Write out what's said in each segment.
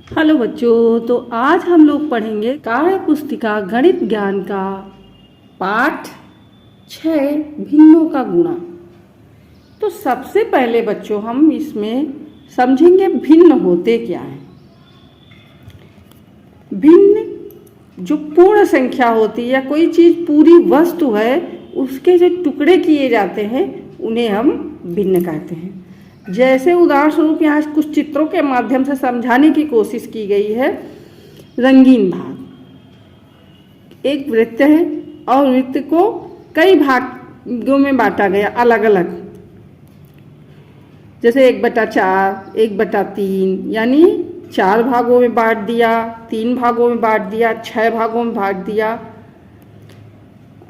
Hello बच्चों, तो आज हम लोग पढ़ेंगे कार्य पुस्तिका गणित ज्ञान का पाठ 6 भिन्नों का गुणा। तो सबसे पहले बच्चों हम इसमें समझेंगे भिन्न होते क्या हैं। भिन्न जो पूर्ण संख्या होती है या कोई चीज़ पूरी वस्तु है उसके जो टुकड़े किए जाते हैं उन्हें हम भिन्न कहते हैं। जैसे उदाहरण स्वरूप यहाँ कुछ चित्रों के माध्यम से समझाने की कोशिश की गई है। रंगीन भाग, एक वृत्त है और वृत्त को कई भागों में बांटा गया अलग अलग, जैसे 1/4, 1/3, यानी 4 भागों में बांट दिया, 3 भागों में बांट दिया, 6 भागों में बांट दिया।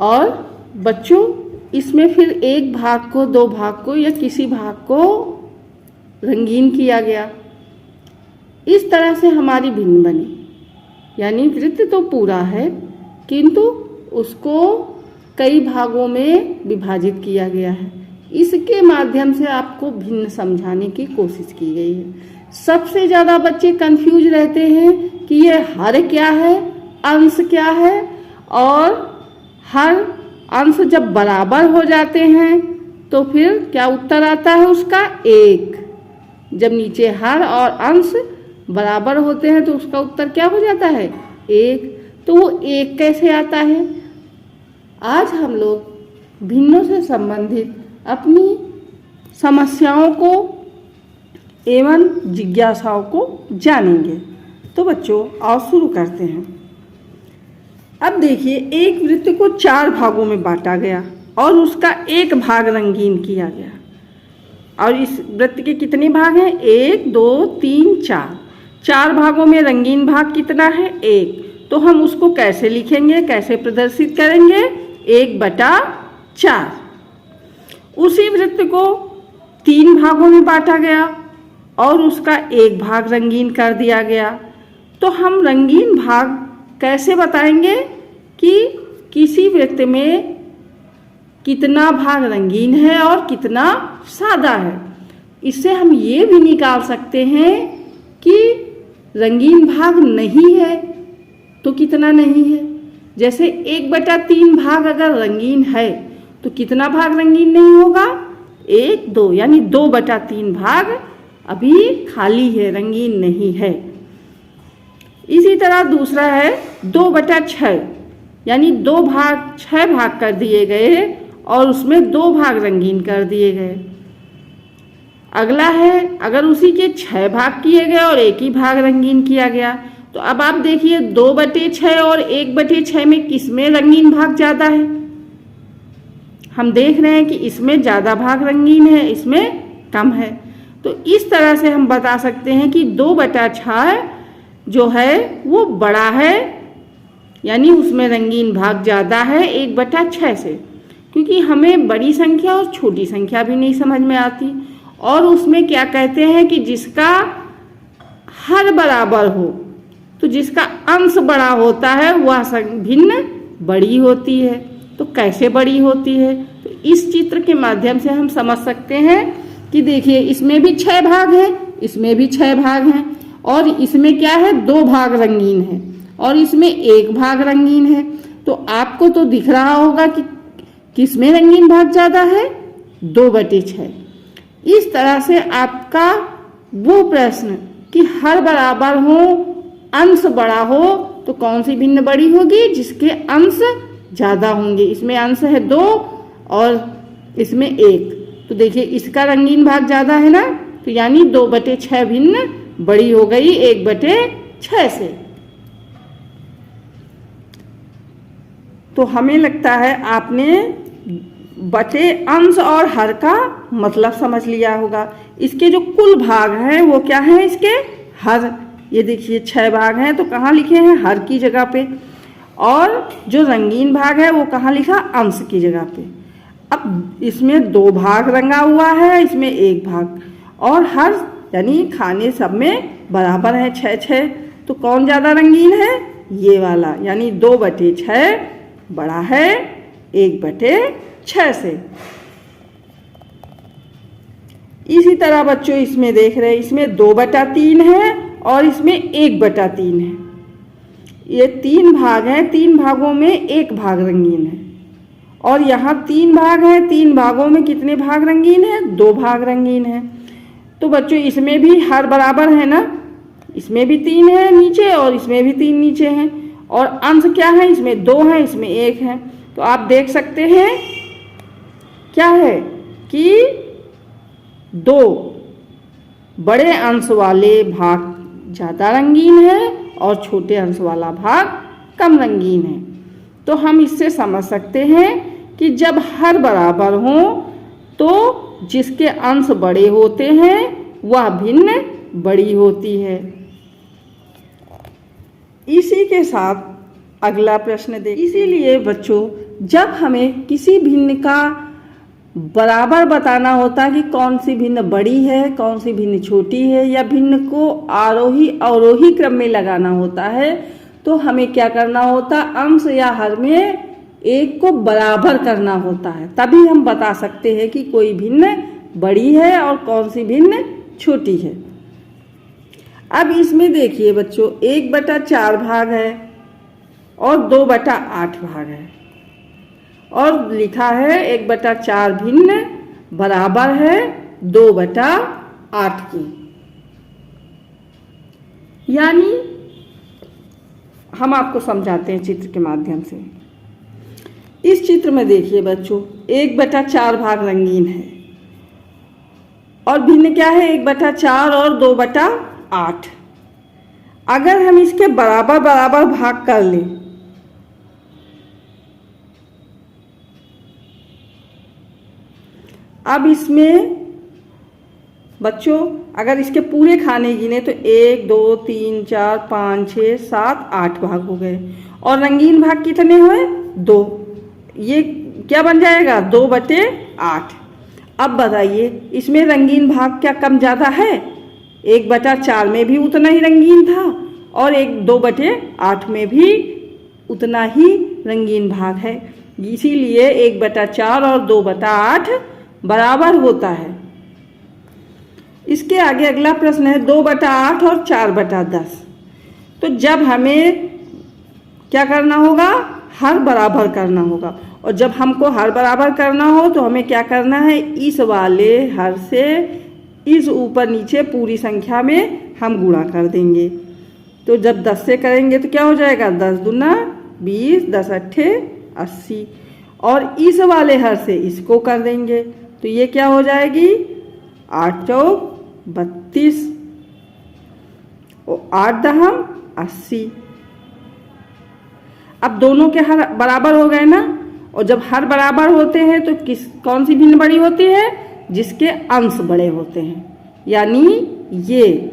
और बच्चों इसमें फिर एक भाग को, 2 भाग को या किसी भाग को रंगीन किया गया। इस तरह से हमारी भिन्न बनी, यानी वृत्त तो पूरा है किंतु उसको कई भागों में विभाजित किया गया है। इसके माध्यम से आपको भिन्न समझाने की कोशिश की गई है। सबसे ज़्यादा बच्चे कंफ्यूज रहते हैं कि ये हर क्या है, अंश क्या है, और हर अंश जब बराबर हो जाते हैं तो फिर क्या उत्तर आता है उसका 1। जब नीचे हर और अंश बराबर होते हैं तो उसका उत्तर क्या हो जाता है 1। तो वो 1 कैसे आता है? आज हम लोग भिन्नों से संबंधित अपनी समस्याओं को एवं जिज्ञासाओं को जानेंगे। तो बच्चों आओ शुरू करते हैं। अब देखिए, एक वृत्त को 4 भागों में बांटा गया और उसका एक भाग रंगीन किया गया। और इस वृत्त के कितने भाग हैं? 1, 2, 3, 4। 4 भागों में रंगीन भाग कितना है? 1। तो हम उसको कैसे लिखेंगे, कैसे प्रदर्शित करेंगे? 1/4। उसी वृत्त को 3 भागों में बांटा गया और उसका एक भाग रंगीन कर दिया गया। तो हम रंगीन भाग कैसे बताएंगे कि किसी वृत्त में कितना भाग रंगीन है और कितना सादा है? इससे हम ये भी निकाल सकते हैं कि रंगीन भाग नहीं है तो कितना नहीं है। जैसे 1/3 भाग अगर रंगीन है तो कितना भाग रंगीन नहीं होगा? 1, 2, यानी 2/3 भाग अभी खाली है, रंगीन नहीं है। इसी तरह दूसरा है 2/6, यानी 6 भाग कर दिए गए और उसमें 2 भाग रंगीन कर दिए गए। अगला है अगर उसी के 6 भाग किए गए और एक ही भाग रंगीन किया गया। तो अब आप देखिए 2/6 और 1/6 में किसमें रंगीन भाग ज़्यादा है? हम देख रहे हैं कि इसमें ज़्यादा भाग रंगीन है, इसमें कम है। तो इस तरह से हम बता सकते हैं कि 2/6 जो है वो बड़ा है, यानी उसमें रंगीन भाग ज़्यादा है 1/6 से। क्योंकि हमें बड़ी संख्या और छोटी संख्या भी नहीं समझ में आती, और उसमें क्या कहते हैं कि जिसका हर बराबर हो, तो जिसका अंश बड़ा होता है वह भिन्न बड़ी होती है। तो कैसे बड़ी होती है? तो इस चित्र के माध्यम से हम समझ सकते हैं कि देखिए इसमें भी 6 भाग हैं, इसमें भी 6 भाग हैं, और इसमें क्या है 2 भाग रंगीन है और इसमें 1 भाग रंगीन है। तो आपको तो दिख रहा होगा कि किसमें रंगीन भाग ज़्यादा है? 2/6। इस तरह से आपका वो प्रश्न कि हर बराबर हो, अंश बड़ा हो, तो कौन सी भिन्न बड़ी होगी? जिसके अंश ज़्यादा होंगे। इसमें अंश है 2 और इसमें 1। तो देखिए इसका रंगीन भाग ज़्यादा है ना, तो यानी 2/6 भिन्न बड़ी हो गई 1/6 से। तो हमें लगता है आपने बटे, अंश और हर का मतलब समझ लिया होगा। इसके जो कुल भाग हैं वो क्या है? इसके हर। ये देखिए 6 भाग हैं तो कहाँ लिखे हैं? हर की जगह पे। और जो रंगीन भाग है वो कहाँ लिखा? अंश की जगह पे। अब इसमें 2 भाग रंगा हुआ है, इसमें 1 भाग, और हर यानी खाने सब में बराबर है 6-6। तो कौन ज़्यादा रंगीन है? ये वाला, यानी 2/6 बड़ा है 1/6 से। इसी तरह बच्चों इसमें देख रहे हैं, इसमें 2/3 है और इसमें 1/3 है। ये 3 भाग हैं, 3 भागों में 1 भाग रंगीन है। और यहाँ 3 भाग हैं, 3 भागों में कितने भाग रंगीन है? 2 भाग रंगीन है। तो बच्चों इसमें भी हर बराबर है ना, इसमें भी 3 है नीचे और इसमें भी 3 नीचे हैं। और अंश क्या है? इसमें 2 है, इसमें 1 है। तो आप देख सकते हैं क्या है कि 2 बड़े अंश वाले भाग ज़्यादा रंगीन है और छोटे अंश वाला भाग कम रंगीन है। तो हम इससे समझ सकते हैं कि जब हर बराबर हों तो जिसके अंश बड़े होते हैं वह भिन्न बड़ी होती है। इसी के साथ अगला प्रश्न देखें। इसीलिए बच्चों जब हमें किसी भिन्न का बराबर बताना होता है कि कौन सी भिन्न बड़ी है, कौन सी भिन्न छोटी है, या भिन्न को आरोही अवरोही क्रम में लगाना होता है, तो हमें क्या करना होता? अंश या हर में एक को बराबर करना होता है। तभी हम बता सकते हैं कि कोई भिन्न बड़ी है और कौन सी भिन्न छोटी है। अब इसमें देखिए बच्चों 1/4 भाग है और 2/8 भाग है और लिखा है 1/4 भिन्न बराबर है 2/8 की। यानी हम आपको समझाते हैं चित्र के माध्यम से। इस चित्र में देखिए बच्चों 1/4 भाग रंगीन है और भिन्न क्या है? 1/4 और 2/8। अगर हम इसके बराबर बराबर भाग कर लें अब इसमें बच्चों अगर इसके पूरे खाने गिने तो 1 2 3 4 5 6 7 8 भाग हो गए और रंगीन भाग कितने हुए? 2। ये क्या बन जाएगा? 2/8। अब बताइए इसमें रंगीन भाग क्या कम ज़्यादा है? 1/4 में भी उतना ही रंगीन था और 2/8 में भी उतना ही रंगीन भाग है। इसीलिए 1/4 और 2/8 बराबर होता है। इसके आगे अगला प्रश्न है 2/8 और 4/10। तो जब हमें क्या करना होगा? हर बराबर करना होगा। और जब हमको हर बराबर करना हो तो हमें क्या करना है? इस वाले हर से इस ऊपर नीचे पूरी संख्या में हम गुणा कर देंगे। तो जब 10 से करेंगे तो क्या हो जाएगा? 10 दूना 20, 10 अट्ठे 80 और इस वाले हर से इसको कर देंगे तो ये क्या हो जाएगी? 8 चौक 32 और 8 दहम 80। अब दोनों के हर बराबर हो गए ना। और जब हर बराबर होते हैं तो कौन सी भिन्न बड़ी होती है? जिसके अंश बड़े होते हैं। यानी ये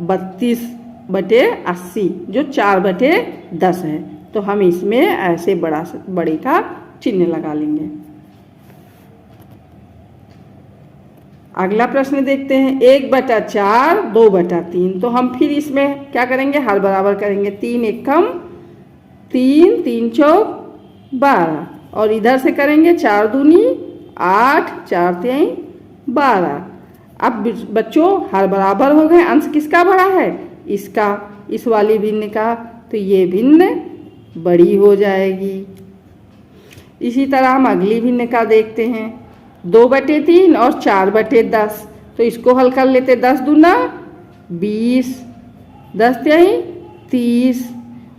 32/80 जो 4/10 है। तो हम इसमें ऐसे बड़े का चिन्ह लगा लेंगे। अगला प्रश्न देखते हैं 1/4 2/3। तो हम फिर इसमें क्या करेंगे? हर बराबर करेंगे। 3 एकम 3, 3 चौक 12 और इधर से करेंगे 4 दूनी 8, 4 तेई 12। अब बच्चों हर बराबर हो गए। अंश किसका बड़ा है? इसका, इस वाली भिन्न का। तो ये भिन्न बड़ी हो जाएगी। इसी तरह हम अगली भिन्न का देखते हैं 2/3 और 4/10। तो इसको हल कर लेते। 10 दूना 20, 10 तेई 30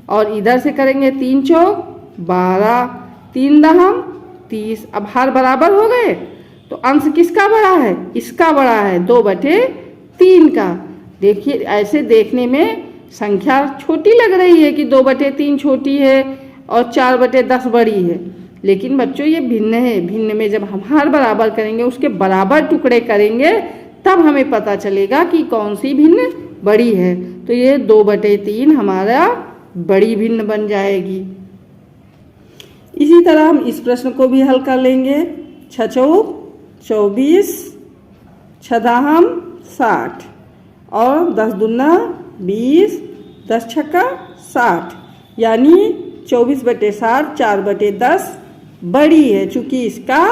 और इधर से करेंगे 3 चौक 12, 3 दहम 30। अब हर बराबर हो गए तो अंश किसका बड़ा है? इसका बड़ा है 2/3 का। देखिए ऐसे देखने में संख्या छोटी लग रही है कि 2/3 छोटी है और 4/10 बड़ी है, लेकिन बच्चों ये भिन्न है। भिन्न में जब हम हर बराबर करेंगे, उसके बराबर टुकड़े करेंगे, तब हमें पता चलेगा कि कौन सी भिन्न बड़ी है। तो ये 2/3 हमारा बड़ी भिन्न बन जाएगी। इसी तरह हम इस प्रश्न को भी हल कर लेंगे। 6 चौक 24, 6 दहम 60 और 10 दूना 20, 10 छक्का 60। यानी 24/60 4/10 बड़ी है, चूंकि इसका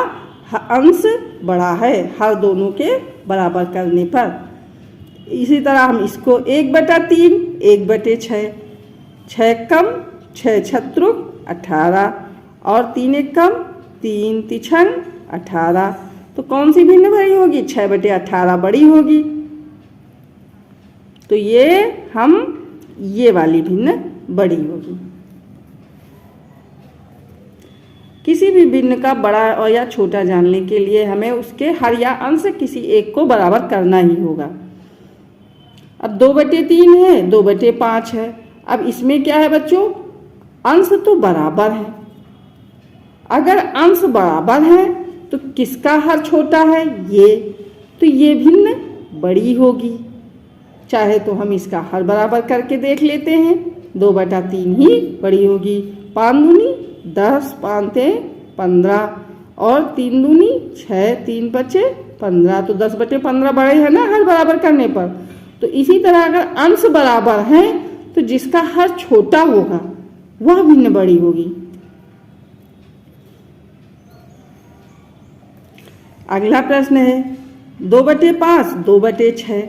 अंश बड़ा है हर दोनों के बराबर करने पर। इसी तरह हम इसको 1/3, 1/6, 6 कम 6 छत्रुक 18 और 3 एक कम 3 तिछन 18। तो कौन सी भिन्न बड़ी होगी? 6/18 बड़ी होगी। तो ये वाली भिन्न बड़ी होगी। किसी भी भिन्न का बड़ा और या छोटा जानने के लिए हमें उसके हर या अंश किसी एक को बराबर करना ही होगा। अब 2/3 है, 2/5 है। अब इसमें क्या है बच्चों? अंश तो बराबर है। अगर अंश बराबर है तो किसका हर छोटा है? तो ये भिन्न बड़ी होगी। चाहे तो हम इसका हर बराबर करके देख लेते हैं। 2/3 ही बड़ी होगी। 5 दूनी 10, 5 15 और 3 दूनी 6, 3 5 15। तो 10/15 बड़े है ना हर बराबर करने पर। तो इसी तरह अगर अंश बराबर हैं तो जिसका हर छोटा होगा वह भिन्न बड़ी होगी। अगला प्रश्न है 2/5, 2/6।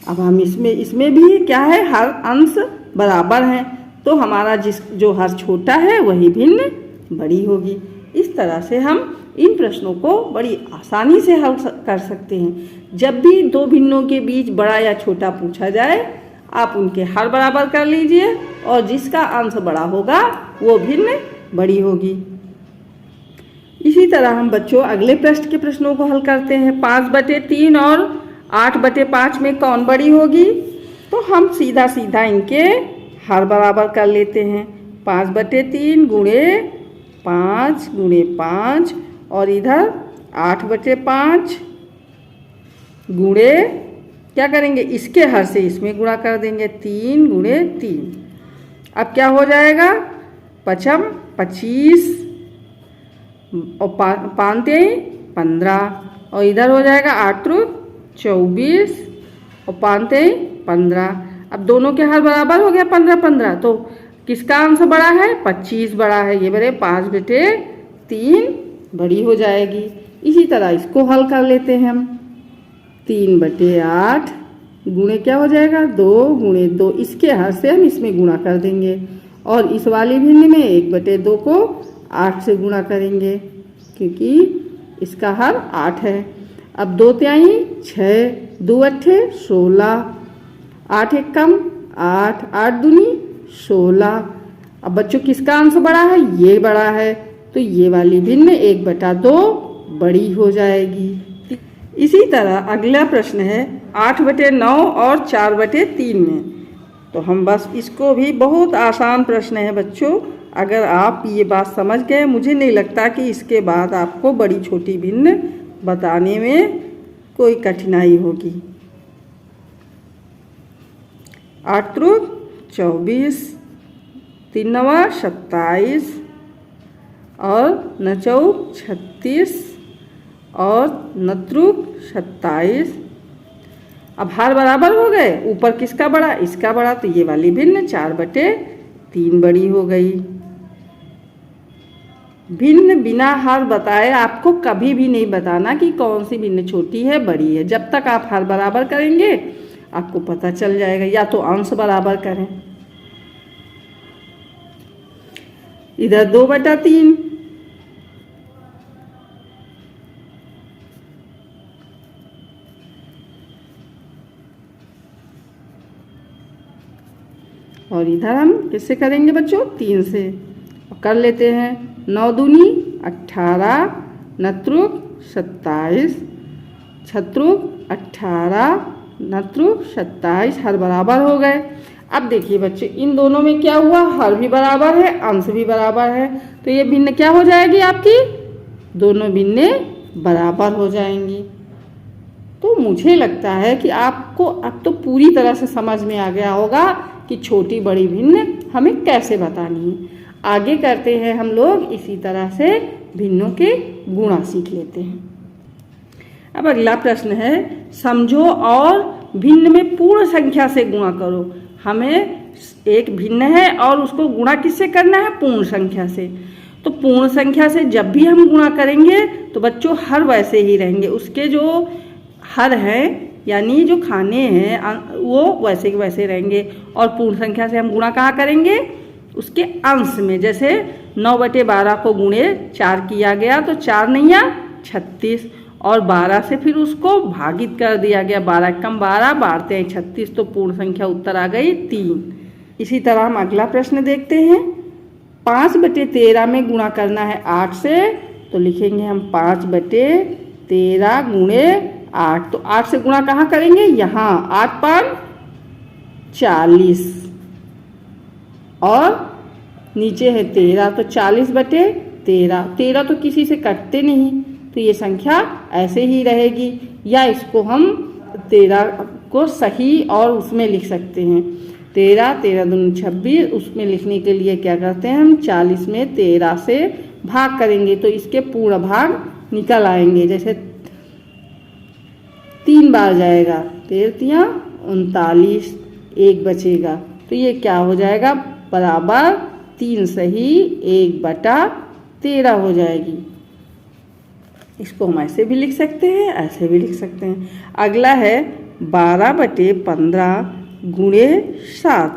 अब हम इसमें भी क्या है? हर अंश बराबर हैं तो हमारा जो हर छोटा है वही भिन्न बड़ी होगी। इस तरह से हम इन प्रश्नों को बड़ी आसानी से हल कर सकते हैं। जब भी दो भिन्नों के बीच बड़ा या छोटा पूछा जाए आप उनके हर बराबर कर लीजिए और जिसका अंश बड़ा होगा वो भिन्न बड़ी होगी। इसी तरह हम बच्चों अगले पृष्ठ के प्रश्नों को हल करते हैं। 5/3 और 8/5 में कौन बड़ी होगी? तो हम सीधा सीधा इनके हर बराबर कर लेते हैं। 5/3 गुणे 5 गुणे 5 और इधर 8/5 गुणे क्या करेंगे? इसके हर से इसमें गुणा कर देंगे। 3 गुणे 3। अब क्या हो जाएगा? 5 25 और 5 15 और इधर हो जाएगा 8 24 और 5 15। अब दोनों के हर बराबर हो गया 15-15। तो किसका अंश बड़ा है? 25 बड़ा है। ये बड़े 5/3 बड़ी हो जाएगी। इसी तरह इसको हल कर लेते हैं हम। 3/8 गुणे क्या हो जाएगा? 2 गुणे 2। इसके हर से हम इसमें गुणा कर देंगे और इस वाली भिन्न में 1/2 को 8 से गुणा करेंगे क्योंकि इसका हर 8 है। अब 2 तिहाई 6, 2 अट्ठे 16, 8 एक कम 8, 8 दूनी 16। अब बच्चों किसका अंश बड़ा है? ये बड़ा है तो ये वाली भिन्न 1/2 बड़ी हो जाएगी। इसी तरह अगला प्रश्न है 8/9 और 4/3 में। तो हम बस इसको भी बहुत आसान प्रश्न है बच्चों। अगर आप ये बात समझ गए मुझे नहीं लगता कि इसके बाद आपको बड़ी छोटी भिन्न बताने में कोई कठिनाई होगी। 8 त्रुक 24, 3 नवा 27 और 9 चौक 36 और 9 त्रुक 27। अब हर बराबर हो गए। ऊपर किसका बड़ा? इसका बड़ा। तो ये वाली भिन्न 4/3 बड़ी हो गई। भिन्न बिना हर बताए आपको कभी भी नहीं बताना कि कौन सी भिन्न छोटी है बड़ी है। जब तक आप हर बराबर करेंगे आपको पता चल जाएगा। या तो अंश बराबर करें। इधर 2/3 और इधर हम किससे करेंगे बच्चों? 3 से। कर लेते हैं। 9 दूनी 18, 9 त्रुक 27, 6 त्रुक 18, 9 त्रुक 27 हर बराबर हो गए। अब देखिए बच्चे इन दोनों में क्या हुआ? हर भी बराबर है, अंश भी बराबर है। तो ये भिन्न क्या हो जाएगी आपकी? दोनों भिन्ने बराबर हो जाएंगी। तो मुझे लगता है कि आपको अब तो पूरी तरह से समझ में आ गया होगा कि छोटी बड़ी भिन्न हमें कैसे बतानी है। आगे करते हैं हम लोग इसी तरह से भिन्नों के गुणा सीख लेते हैं। अब अगला प्रश्न है समझो और भिन्न में पूर्ण संख्या से गुणा करो। हमें एक भिन्न है और उसको गुणा किससे करना है? पूर्ण संख्या से। तो पूर्ण संख्या से जब भी हम गुणा करेंगे तो बच्चों हर वैसे ही रहेंगे। उसके जो हर हैं यानी जो खाने हैं वो वैसे के वैसे रहेंगे। और पूर्ण संख्या से हम गुणा कहाँ करेंगे, उसके अंश में। जैसे 9/12 को गुणे 4 किया गया तो 4 नैया 36, और 12 से फिर उसको भागित कर दिया गया। 12 कम 12, बारते हैं 36, तो पूर्ण संख्या उत्तर आ गई 3। इसी तरह हम अगला प्रश्न देखते हैं। 5/13 में गुणा करना है 8 से, तो लिखेंगे हम 5/13 गुणे 8। तो 8 से गुणा कहाँ करेंगे, यहाँ। 8 5 40, और नीचे है 13, तो 40/13। 13 तो किसी से कटते नहीं, तो ये संख्या ऐसे ही रहेगी। या इसको हम 13 को सही और उसमें लिख सकते हैं। 13 13 दूनी 26, उसमें लिखने के लिए क्या करते हैं हम 40 में 13 से भाग करेंगे, तो इसके पूर्ण भाग निकल आएंगे। जैसे 3 बार जाएगा, 13 39, 1 बचेगा, तो ये क्या हो जाएगा, बराबर 3 सही 1/13 हो जाएगी। इसको हम ऐसे भी लिख सकते हैं, ऐसे भी लिख सकते हैं। अगला है 12/15 गुणे 7,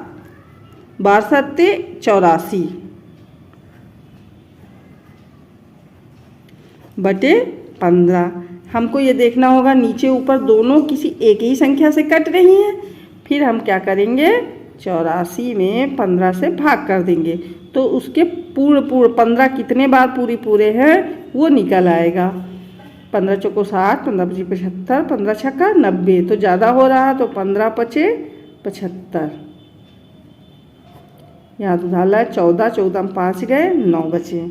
12 84 बटे 15। हमको ये देखना होगा नीचे ऊपर दोनों किसी एक ही संख्या से कट रही हैं। फिर हम क्या करेंगे, 84 में 15 से भाग कर देंगे, तो उसके पूर्ण 15 कितने बार पूरे हैं वो निकल आएगा। 15 चौको 60, 15 पची 75, 15 छक्का 90, तो ज़्यादा हो रहा है, तो 15 पचे 75। यहाँ तो डाला है 14, 14 में 5 गए, 9 बचे,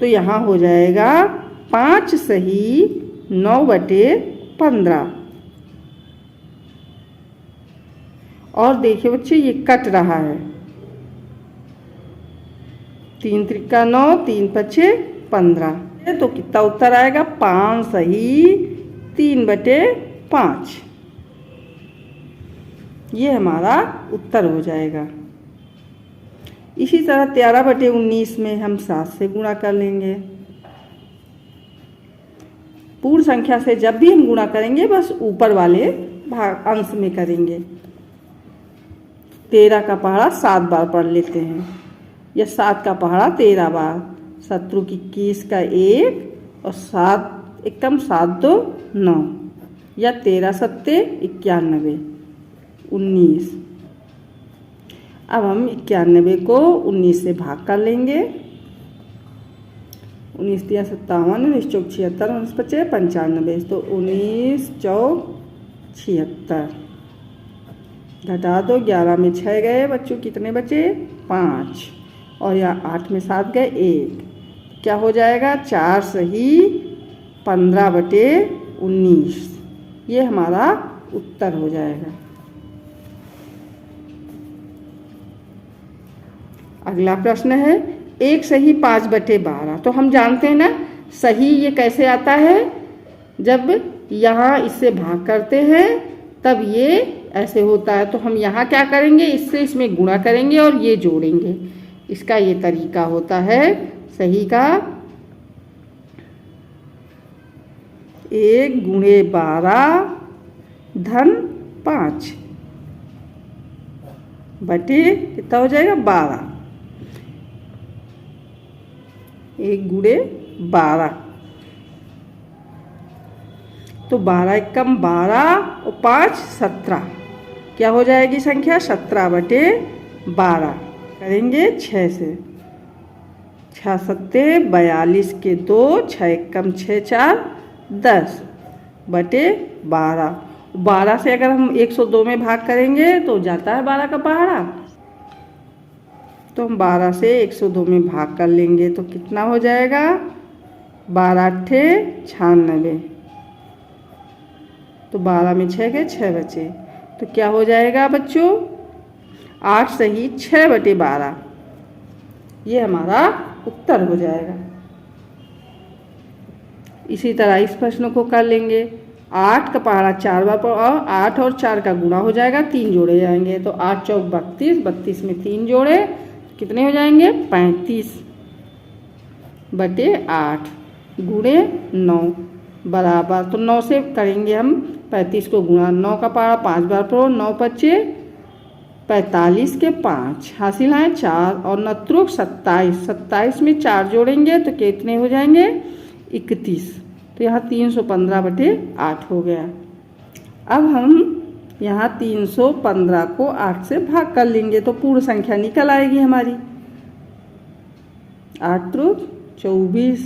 तो यहाँ हो जाएगा 5 सही 9/15। और देखिए बच्चे ये कट रहा है, 3 त्रिका 9, 3 पचे 15, तो कितना उत्तर आएगा, 5 सही 3/5। ये हमारा उत्तर हो जाएगा। इसी तरह 13/19 में हम 7 से गुणा कर लेंगे। पूर्ण संख्या से जब भी हम गुणा करेंगे बस ऊपर वाले भाग अंश में करेंगे। 13 का पहाड़ा 7 बार पढ़ लेते हैं, या 7 का पहाड़ा 13 बार। 17 की 21 का 1, और 7 एकम 7 2 9, या 13 7 91 19। अब हम 91 को 19 से भाग कर लेंगे। 19 3 57, 19 चौक 76, 19 पचे 95, तो 19 चौक 76। घटा दो, 11 में 6 गए बच्चों, कितने बचे 5, और यहाँ 8 में 7 गए 1, क्या हो जाएगा 4 सही 15/19। ये हमारा उत्तर हो जाएगा। अगला प्रश्न है 1 सही 5/12। तो हम जानते हैं ना सही ये कैसे आता है, जब यहाँ इससे भाग करते हैं तब ये ऐसे होता है। तो हम यहाँ क्या करेंगे, इससे इसमें गुणा करेंगे और ये जोड़ेंगे। इसका ये तरीका होता है सही का। 1 गुणे 12 धन 5 बटे कितना हो जाएगा 12। 1 गुणे 12, तो 12 एकम 12 और 5 17, क्या हो जाएगी संख्या 17/12। करेंगे 6 से, 6 7 42 के 2, 6 एकम 6 4 10 बटे 12। 12 से अगर हम 102 में भाग करेंगे तो जाता है 12 का पहाड़ा, तो हम 12 से 102 में भाग कर लेंगे, तो कितना हो जाएगा 12 8 96, तो 12 में 6 गए 6 बचे, तो क्या हो जाएगा बच्चों 8 सही 6/12। ये हमारा उत्तर हो जाएगा। इसी तरह इस प्रश्न को कर लेंगे। 8 का पहाड़ा 4 बार और 8 और 4 का गुणा हो जाएगा, 3 जोड़े जाएंगे, तो 8 चौक 32, 32 में 3 जोड़े कितने हो जाएंगे 35/8 गुणे 9, बराबर, तो 9 से करेंगे हम 35 को गुणा, 9 का पारा 5 बार पढ़ो, 9 पच्चे 45 के 5 हासिल आए 4 और नत्रुक 27, 27 में 4 जोड़ेंगे तो कितने हो जाएंगे 31, तो यहाँ 315/8 हो गया। अब हम यहाँ 315 को 8 से भाग कर लेंगे तो पूर्ण संख्या निकल आएगी हमारी। 8 त्रुक 24,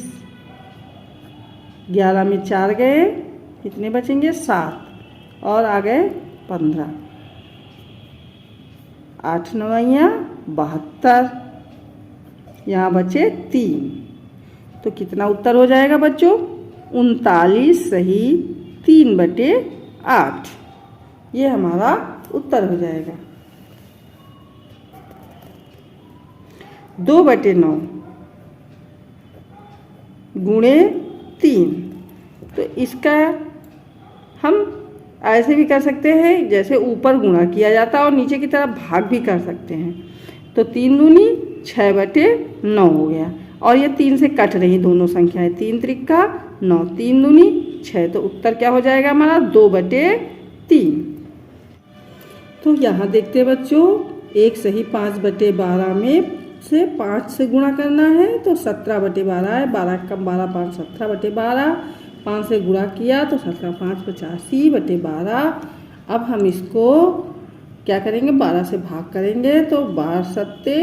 11 में 4 गए, कितने बचेंगे 7 और आ गए 15, 8 9 72, यहाँ बचे 3, तो कितना उत्तर हो जाएगा बच्चों 39 सही 3/8, ये हमारा उत्तर हो जाएगा। 2/9 गुणे 3, तो इसका हम ऐसे भी कर सकते हैं जैसे ऊपर गुणा किया जाता है और नीचे की तरफ भाग भी कर सकते हैं। तो 3 दूनी 6/9 हो गया और ये 3 से कट रही दोनों संख्याएं, 3 त्रिका 9, 3 दूनी 6, तो उत्तर क्या हो जाएगा हमारा 2/3। तो यहाँ देखते हैं बच्चों, एक सही 5/12 में से 5 से गुणा करना है तो 17/12 है, 12 कम 12 5 17/12, 5 से गुणा किया तो 17 5 85/12। अब हम इसको क्या करेंगे 12 से भाग करेंगे तो 12 सत्ते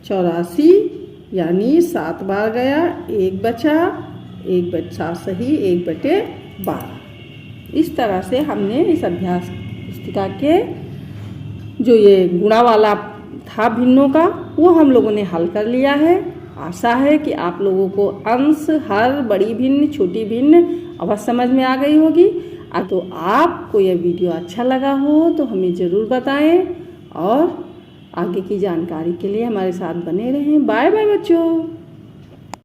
84, यानी 7 बार गया, 1 बचा, 1/7 सही 1/12। इस तरह से हमने इस अभ्यास पुस्तिका के जो ये गुणा वाला था भिन्नों का वो हम लोगों ने हल कर लिया है। आशा है कि आप लोगों को अंश, हर, बड़ी भिन्न, छोटी भिन्न अवश्य समझ में आ गई होगी। तो आपको यह वीडियो अच्छा लगा हो तो हमें ज़रूर बताएं और आगे की जानकारी के लिए हमारे साथ बने रहें। बाय बाय बच्चों।